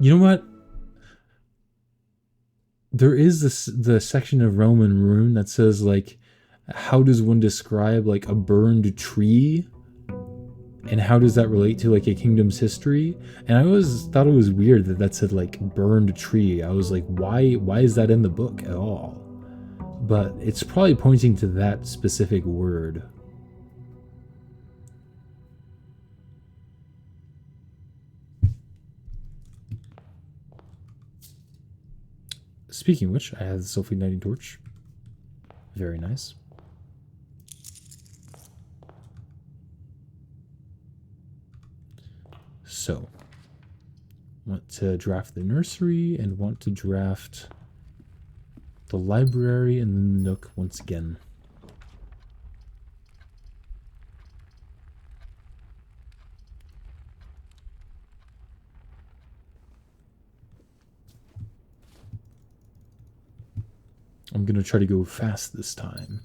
You know what? There is the section of Roman rune that says like, how does one describe like a burned tree, and how does that relate to like a kingdom's history? And I always thought it was weird that that said like burned tree. I was like, why is that in the book at all? But it's probably pointing to that specific word. Speaking of which, I have the self-igniting torch. Very nice. So, want to draft the nursery and want to draft the library and then the nook once again. I'm going to try to go fast this time.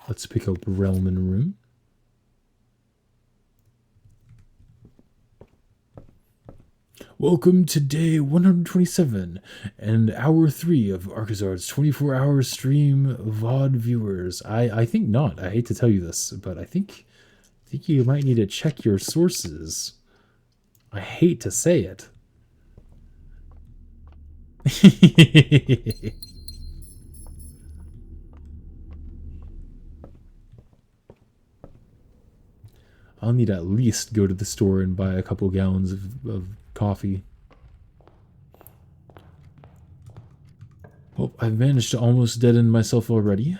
Let's pick up Realm and Room. Welcome to day 127 and hour 3 of Arcazard's 24-hour stream VOD viewers. I think not. I hate to tell you this, but I think you might need to check your sources. I hate to say it. I'll need to at least go to the store and buy a couple gallons of coffee. Well, I've managed to almost dead end myself already.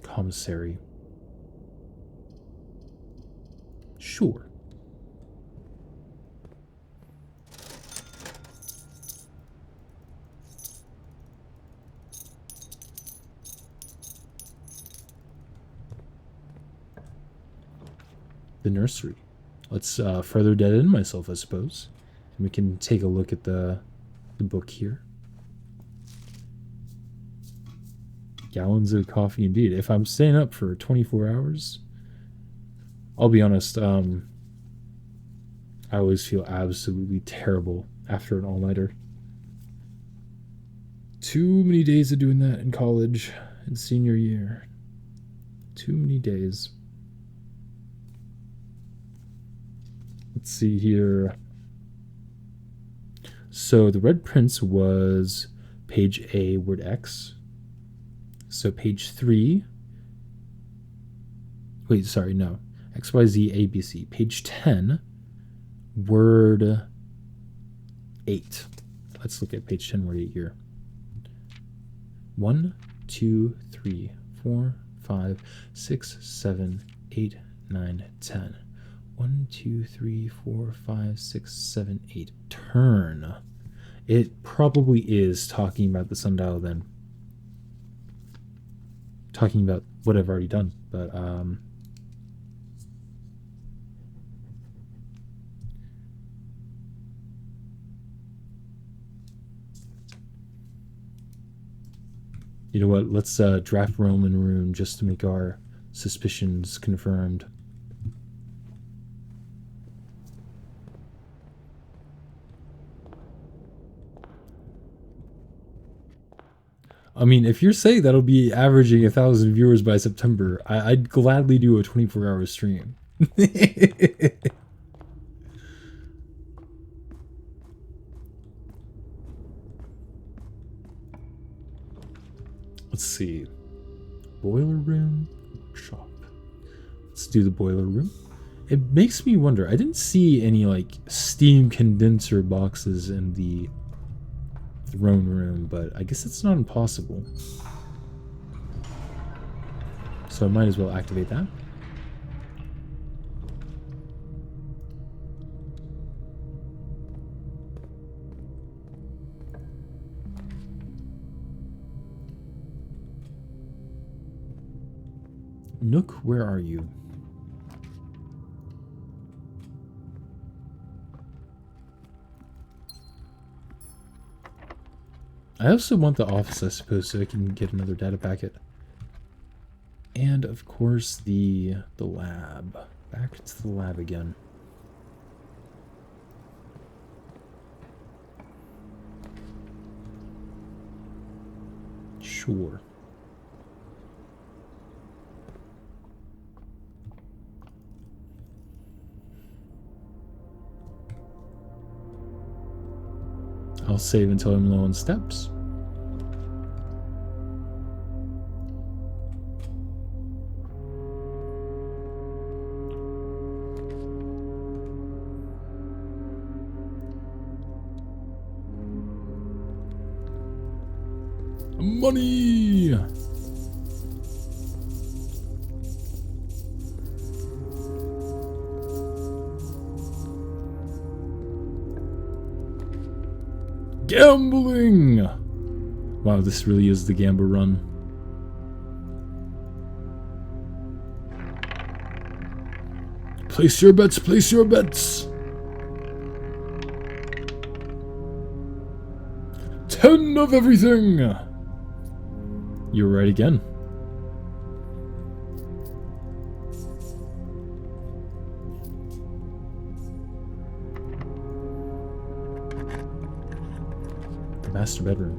Commissary. Sure. The nursery. Let's further dead end myself, I suppose. And we can take a look at the book here. Gallons of coffee indeed. If I'm staying up for 24 hours, I'll be honest, I always feel absolutely terrible after an all-nighter. Too many days of doing that in college and senior year. Too many days. Let's see here. So the Red Prince was page A, word X. So page 3. Wait, sorry, no. XYZ ABC. Page 10, word 8. Let's look at page 10, word 8 here. 1, 2, 3, 4, 5, 6, 7, 8, 9, 10. 1, 2, 3, 4, 5, 6, 7, 8. Turn. It probably is talking about the sundial then. Talking about what I've already done, but you know what? Let's draft Roman rune just to make our suspicions confirmed. I mean, if you're saying that'll be averaging 1,000 viewers by September, I'd gladly do a 24-hour stream. Let's see. Boiler room, workshop. Let's do the boiler room. It makes me wonder. I didn't see any like steam condenser boxes in the throne room, but I guess it's not impossible. So I might as well activate that. Nook, where are you? I also want the office, I suppose, so I can get another data packet. And of course the lab. Back to the lab again. Sure. I'll save until I'm low on steps. Money! Gambling! Wow, this really is the gamble run. Place your bets, place your bets! 10 of everything! You're right again. The master bedroom.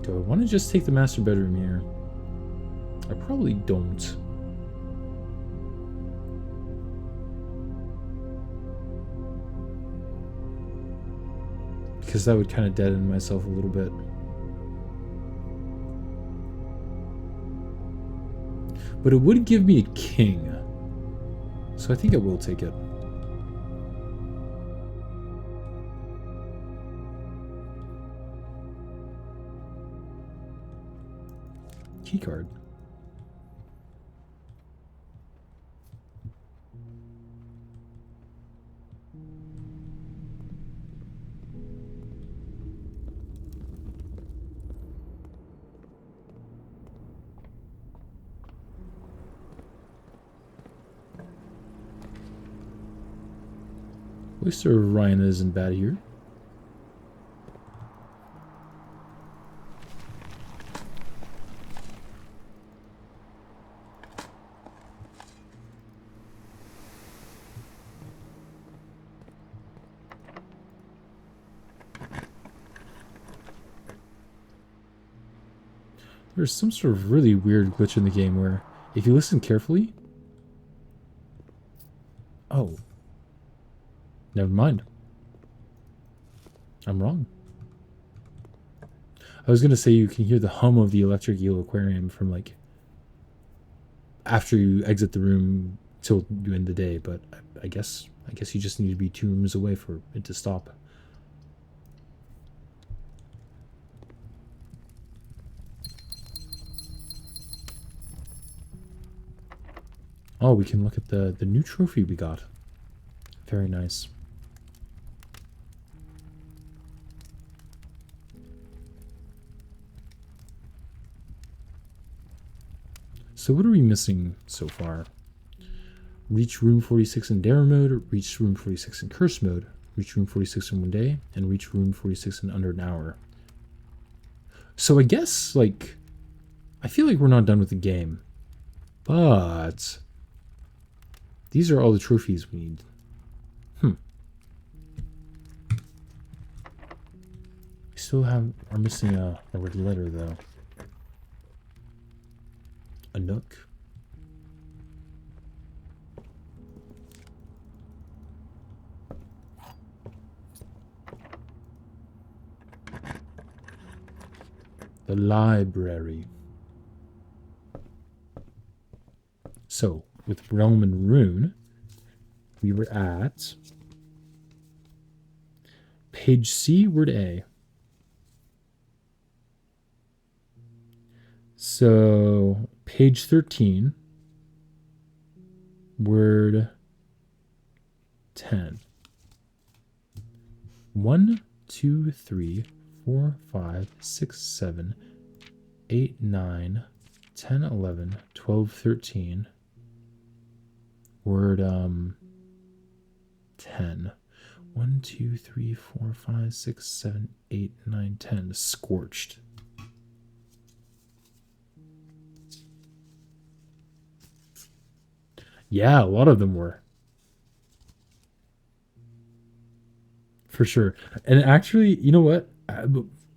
Do I want to just take the master bedroom here? I probably don't. Because that would kind of deaden myself a little bit. But it would give me a king. So I think I will take it. Keycard. Oyster Ryan isn't bad here. There's some sort of really weird glitch in the game where, if you listen carefully... Oh. Never mind. I'm wrong. I was gonna say you can hear the hum of the electric eel aquarium from, like, after you exit the room till you end the day, but I guess you just need to be 2 rooms away for it to stop. Oh, we can look at the new trophy we got. Very nice. So what are we missing so far? Reach room 46 in Dare mode, reach room 46 in Curse mode, reach room 46 in 1 day, and reach room 46 in under an hour. So I guess, like, I feel like we're not done with the game. But these are all the trophies we need. We still are missing a red letter though. A nook. The library. So, with Roman Rune, we were at page C, word A. So, page 13, word 10. 1, 2, 3, 4, 5, 6, 7, 8, 9, 10, 11, 12, 13. Word 10. 1, 2, 3, 4, 5, 6, 7, 8, 9, 10. Scorched. Yeah, a lot of them were. For sure. And actually, you know what?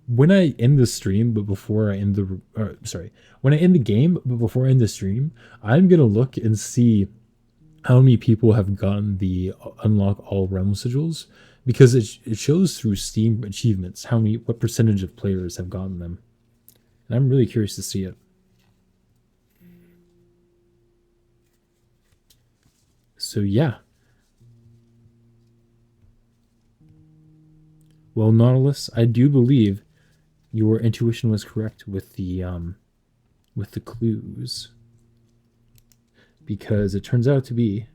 When I end the stream, but before I end the sorry, when I end the game, but before I end the stream, I'm gonna look and see how many people have gotten the unlock all realm sigils, because it shows through Steam achievements what percentage of players have gotten them, and I'm really curious to see it. So yeah. Well, Nautilus, I do believe your intuition was correct with the clues, because it turns out to be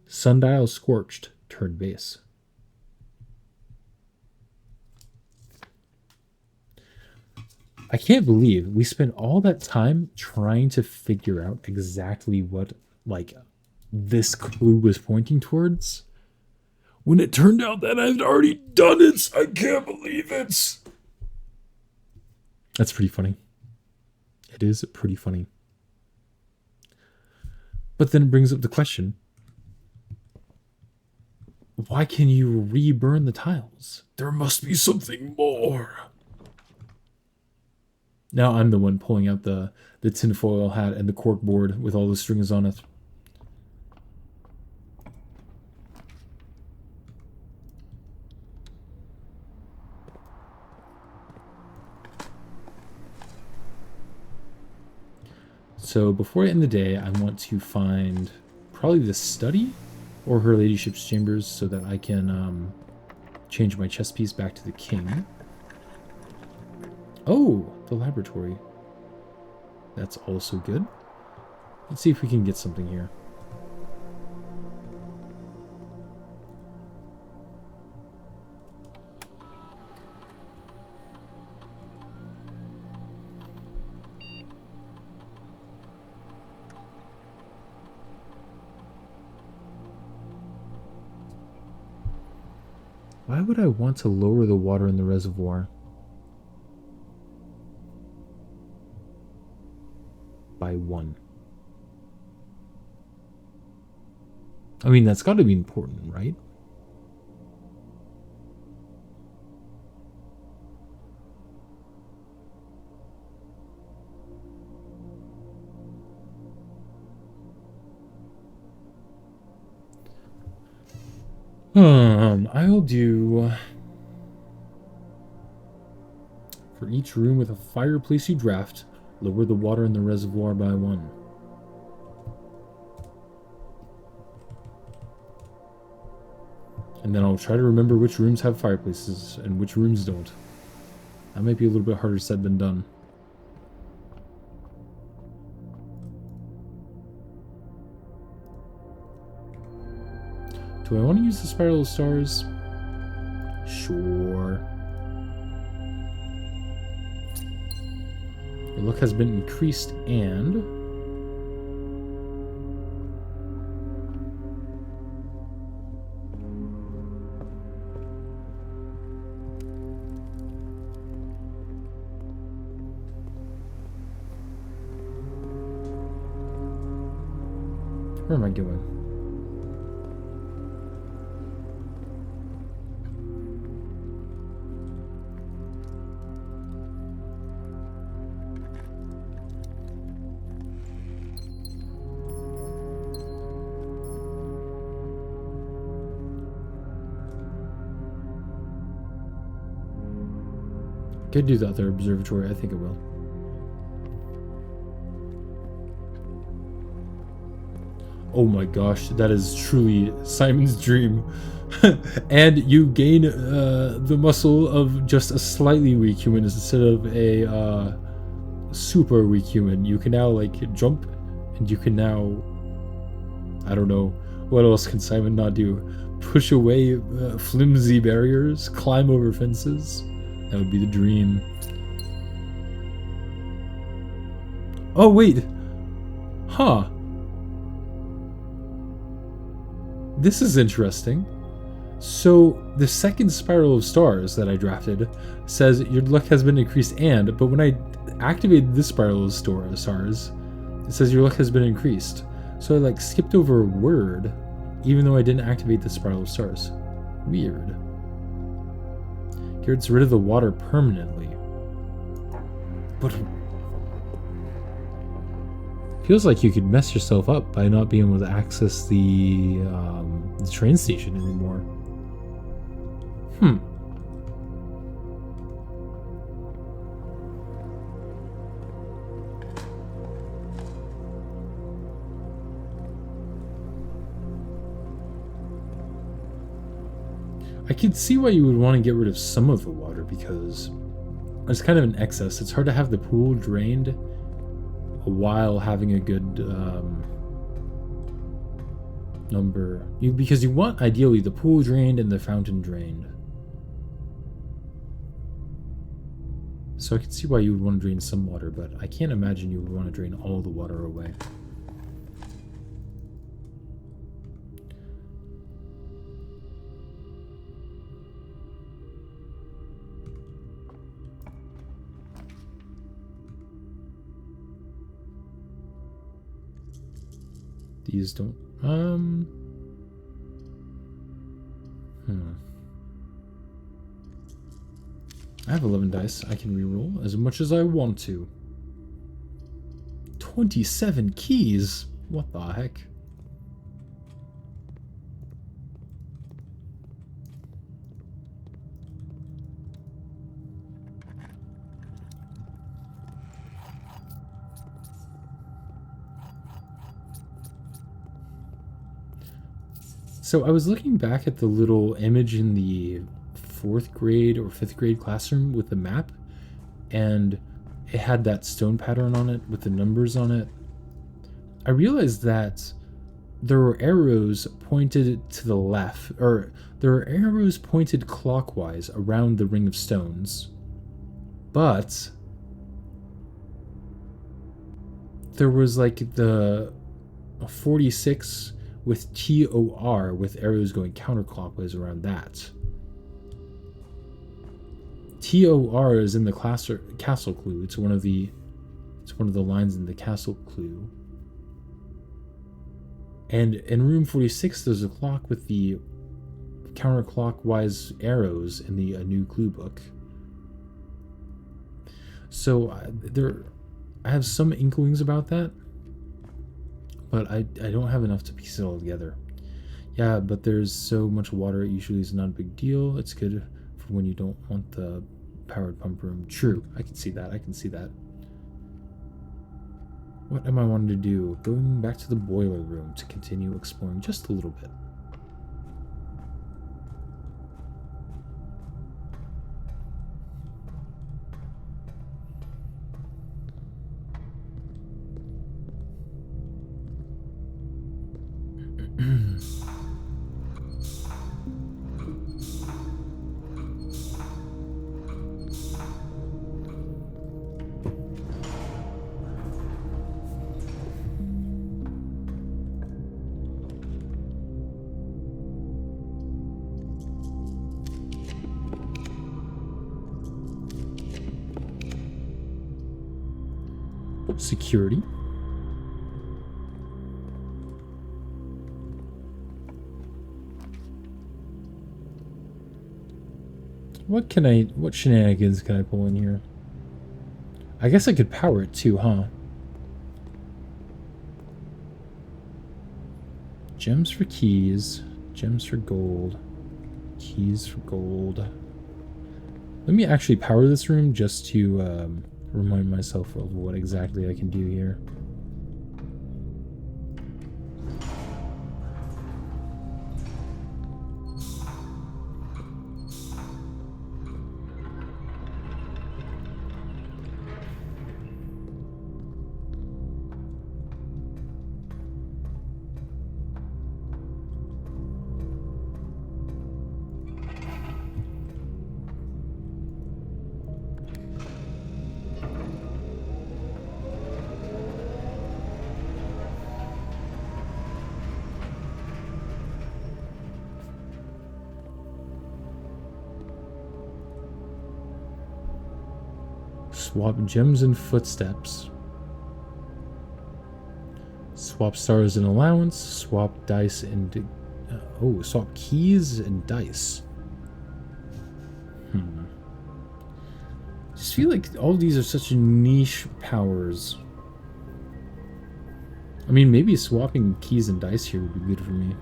Sundial Scorched turn base. I can't believe we spent all that time trying to figure out exactly what, like, this clue was pointing towards, when it turned out that I'd already done it. I can't believe it. That's pretty funny. It is pretty funny. But then it brings up the question, why can you re-burn the tiles? There must be something more. Now I'm the one pulling out the tinfoil hat and the cork board with all the strings on it. So before I end the day, I want to find probably the study or her ladyship's chambers so that I can change my chess piece back to the king. Oh, the laboratory. That's also good. Let's see if we can get something here. Why would I want to lower the water in the reservoir? By 1. I mean, that's got to be important, right? I'll do, for each room with a fireplace you draft, lower the water in the reservoir by 1. And then I'll try to remember which rooms have fireplaces and which rooms don't. That might be a little bit harder said than done. Do I want to use the Spiral of Stars? Sure. Your luck has been increased, and where am I going? Could do the other observatory, I think it will. Oh my gosh, that is truly Simon's dream. And you gain the muscle of just a slightly weak human instead of a super weak human. You can now, like, jump, and you can now, I don't know, what else can Simon not do? Push away flimsy barriers, climb over fences. That would be the dream. Oh, wait. Huh. this is interesting. So the second spiral of stars that I drafted says your luck has been increased but when I activated this spiral of stars, it says your luck has been increased. So I like skipped over a word, even though I didn't activate the spiral of stars. Weird. Gets rid of the water permanently. But feels like you could mess yourself up by not being able to access the train station anymore. I can see why you would want to get rid of some of the water because there's kind of an excess. It's hard to have the pool drained while having a good number. Because you want, ideally, the pool drained and the fountain drained. So I can see why you would want to drain some water, but I can't imagine you would want to drain all the water away. These don't... I have 11 dice. I can reroll as much as I want to. 27 keys? What the heck? So I was looking back at the little image in the 4th grade or 5th grade classroom with the map, and it had that stone pattern on it with the numbers on it. I realized that there were arrows pointed to the left, or there are arrows pointed clockwise around the ring of stones, but there was like the 46 with TOR with arrows going counterclockwise around that. TOR is in the castle clue. It's one of the lines in the castle clue. And in room 46, there's a clock with the counterclockwise arrows in the A New Clue book. So I have some inklings about that, but I don't have enough to piece it all together. Yeah, but there's so much water, it usually is not a big deal. It's good for when you don't want the powered pump room. True, I can see that. What am I wanting to do? Going back to the boiler room to continue exploring just a little bit. Security. What shenanigans can I pull in here? I guess I could power it too, huh? Gems for keys, gems for gold, keys for gold. Let me actually power this room just to remind myself of what exactly I can do here. Swap gems and footsteps. Swap stars and allowance. Swap dice and... swap keys and dice. I just feel like all of these are such niche powers. I mean, maybe swapping keys and dice here would be good for me.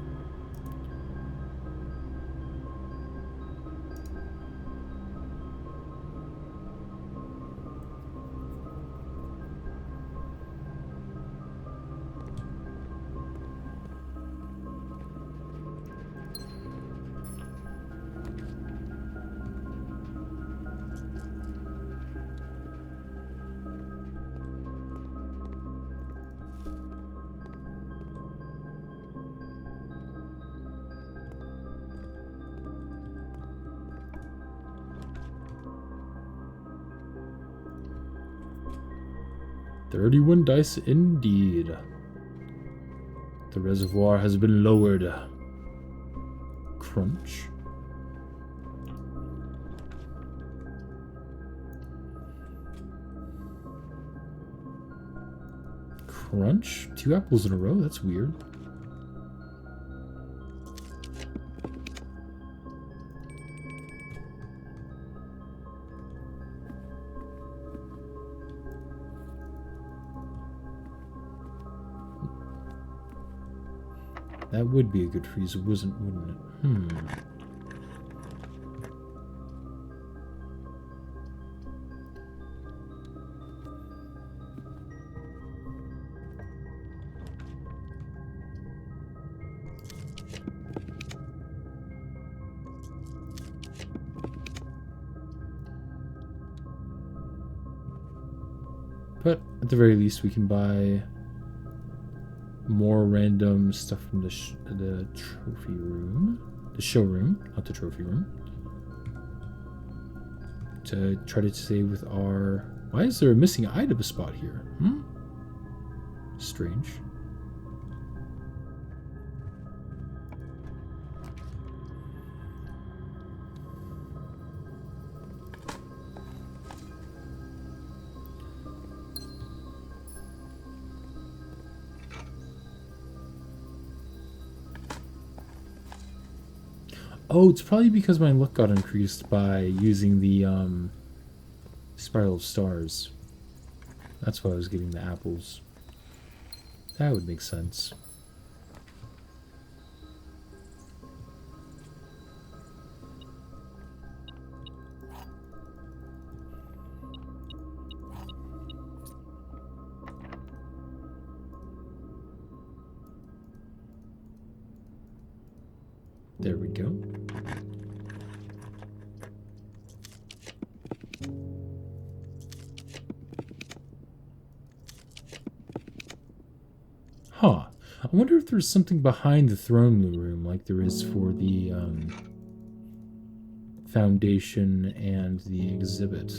$31 dice indeed. The reservoir has been lowered. Crunch. Crunch? 2 apples in a row? That's weird. That would be a good freeze, wouldn't it? But at the very least, we can buy more random stuff from the trophy room. The showroom, not the trophy room. To try to stay with our... Why is there a missing item spot here? Strange. Oh, it's probably because my luck got increased by using the Spiral of Stars. That's why I was getting the apples. That would make sense. There we go. Huh. I wonder if there's something behind the throne room like there is for the foundation and the exhibit.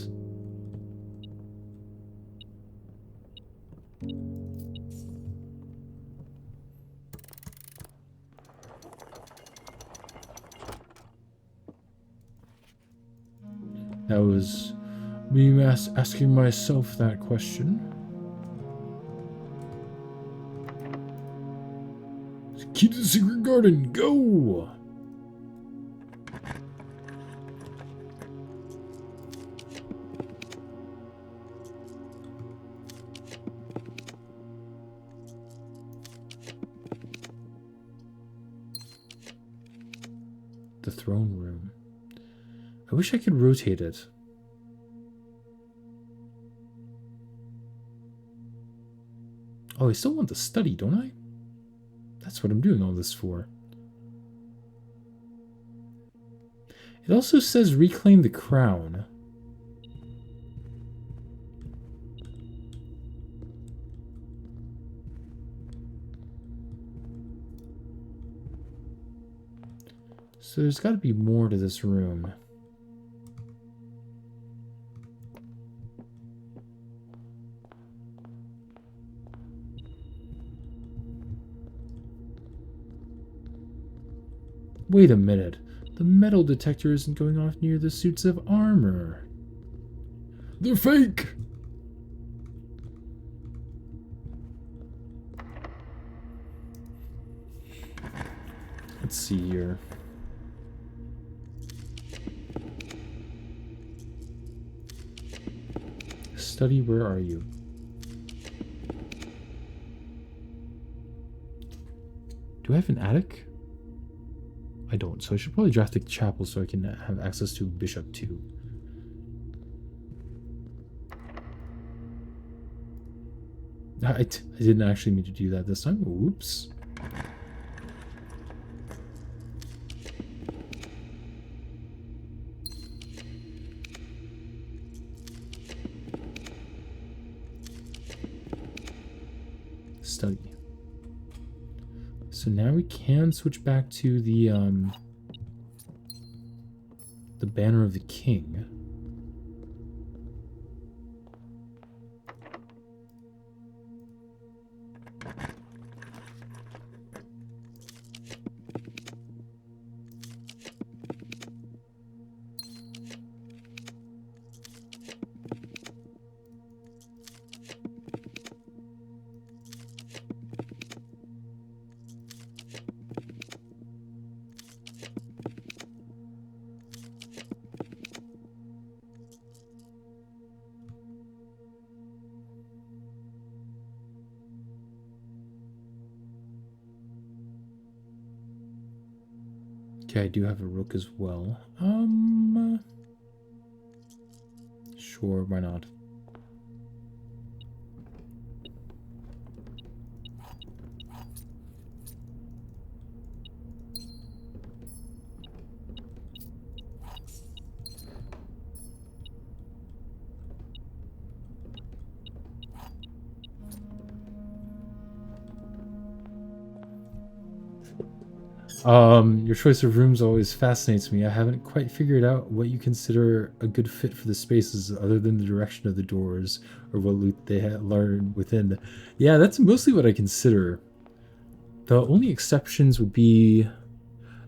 That was me asking myself that question. Key to the secret garden, go! The throne room. I wish I could rotate it. Oh, I still want the study, don't I? That's what I'm doing all this for. It also says reclaim the crown. So there's got to be more to this room. Wait a minute. The metal detector isn't going off near the suits of armor. They're fake! Let's see here. Study, where are you? Do I have an attic? I don't, so I should probably draft a chapel so I can have access to Bishop too. I didn't actually mean to do that this time. Oops. Study. So now we can switch back to the Banner of the King. Okay, I do have a rook as well. Sure, why not? Your choice of rooms always fascinates me. I haven't quite figured out what you consider a good fit for the spaces other than the direction of the doors or what loot they learned within. Yeah, that's mostly what I consider. The only exceptions would be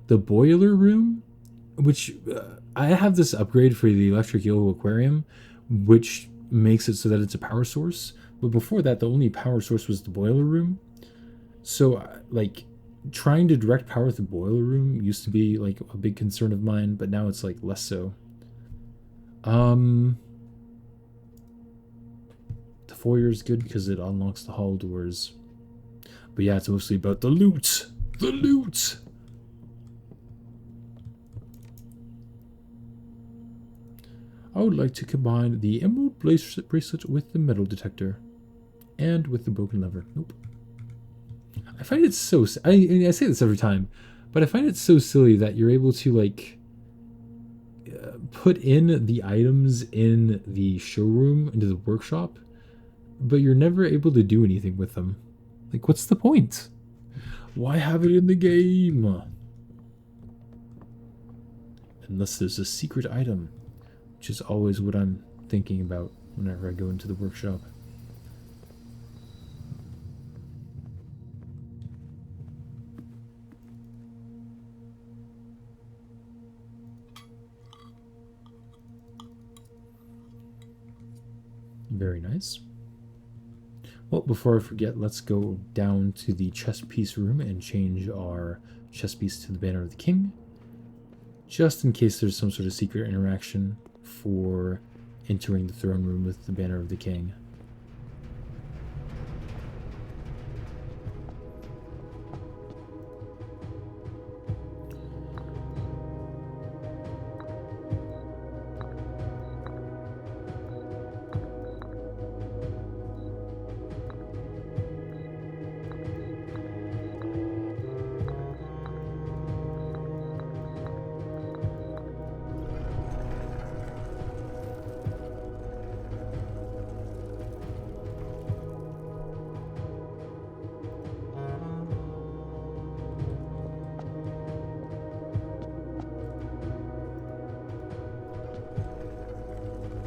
the boiler room, which I have this upgrade for the electric eel aquarium, which makes it so that it's a power source. But before that, the only power source was the boiler room. So, like, trying to direct power with the boiler room used to be like a big concern of mine, but now it's like less so. The foyer is good because it unlocks the hall doors. But yeah, it's mostly about the loot. The loot. I would like to combine the emerald bracelet with the metal detector and with the broken lever. Nope. I find it so... I say this every time, but I find it so silly that you're able to, like, put in the items in the showroom, into the workshop, but you're never able to do anything with them. Like, what's the point? Why have it in the game? Unless there's a secret item, which is always what I'm thinking about whenever I go into the workshop. Very nice. Well, before I forget, let's go down to the chess piece room and change our chess piece to the Banner of the King, just in case there's some sort of secret interaction for entering the throne room with the Banner of the King.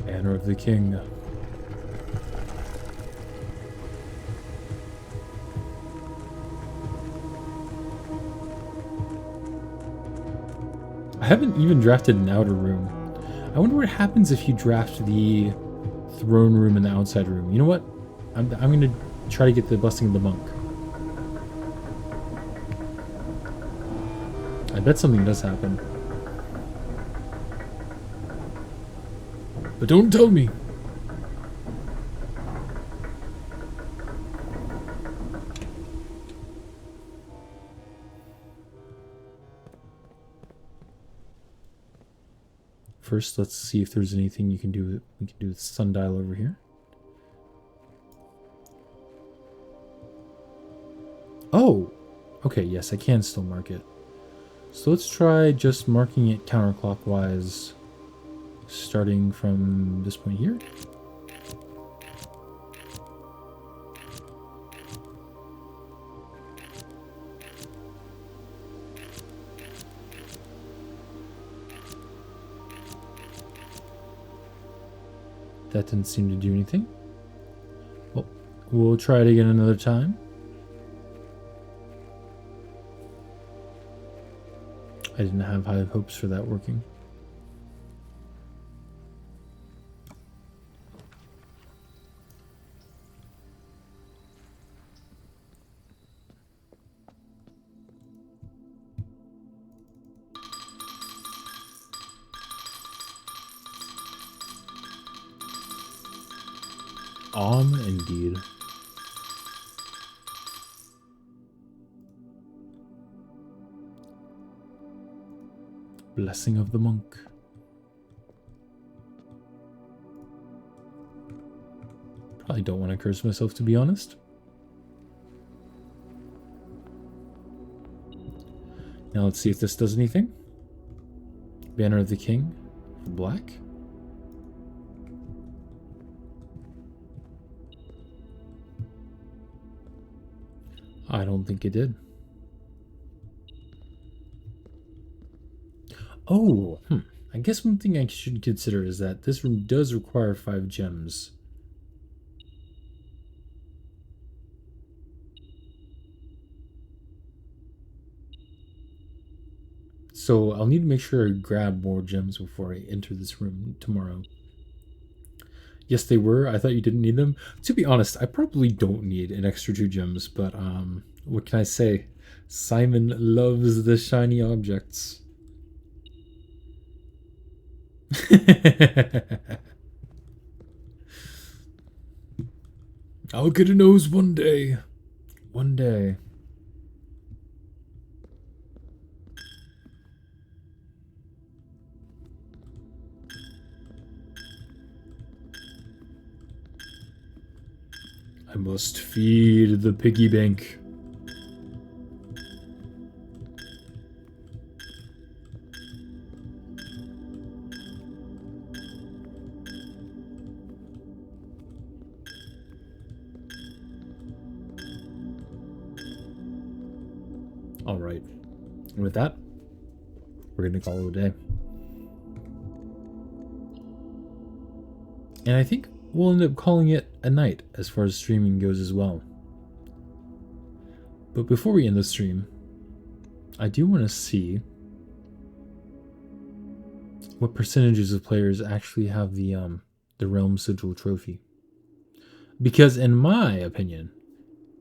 Banner of the King. I haven't even drafted an outer room. I wonder what happens if you draft the throne room and the outside room. You know what? I'm gonna try to get the blessing of the monk. I bet something does happen. But don't tell me. First, let's see if there's anything you can do. We can do with sundial over here. Oh! Okay, yes, I can still mark it. So let's try just marking it counterclockwise, starting from this point here. That didn't seem to do anything. Well, we'll try it again another time. I didn't have high hopes for that working. Indeed. Blessing of the monk. Probably don't want to curse myself, to be honest. Now let's see if this does anything. Banner of the King for black. I don't think it did. Oh, I guess one thing I should consider is that this room does require 5 gems. So I'll need to make sure I grab more gems before I enter this room tomorrow. Yes, they were. I thought you didn't need them. To be honest, I probably don't need an extra 2 gems, but what can I say? Simon loves the shiny objects. I'll get a nose one day. One day. I must feed the piggy bank. All right. And with that, we're going to call it a day. And I think we'll end up calling it a night as far as streaming goes as well. But before we end the stream, I do want to see what percentages of players actually have the Realm Sigil trophy. Because in my opinion,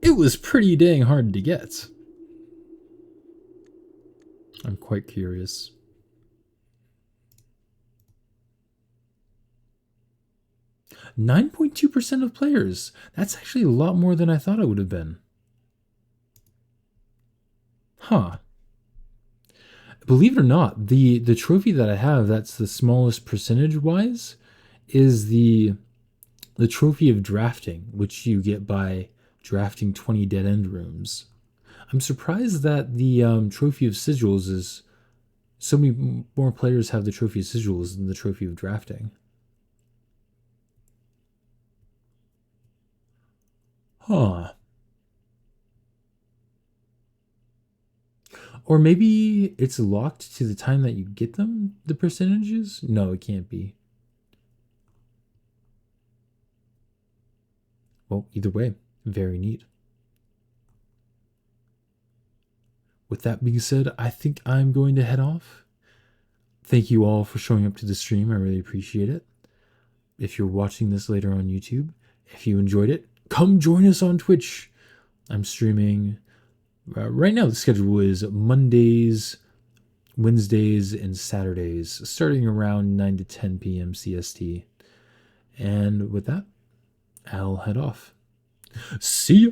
it was pretty dang hard to get. I'm quite curious. 9.2% of players. That's actually a lot more than I thought it would have been. Huh. Believe it or not, the trophy that I have that's the smallest percentage-wise is the trophy of drafting, which you get by drafting 20 dead-end rooms. I'm surprised that the trophy of sigils is... So many more players have the trophy of sigils than the trophy of drafting. Huh. Or maybe it's locked to the time that you get them, the percentages? No, it can't be. Well, either way, very neat. With that being said, I think I'm going to head off. Thank you all for showing up to the stream. I really appreciate it. if you're watching this later on YouTube, if you enjoyed it, come join us on Twitch. I'm streaming. Right now, the schedule is Mondays, Wednesdays, and Saturdays, starting around 9 to 10 p.m. CST. And with that, I'll head off. See ya!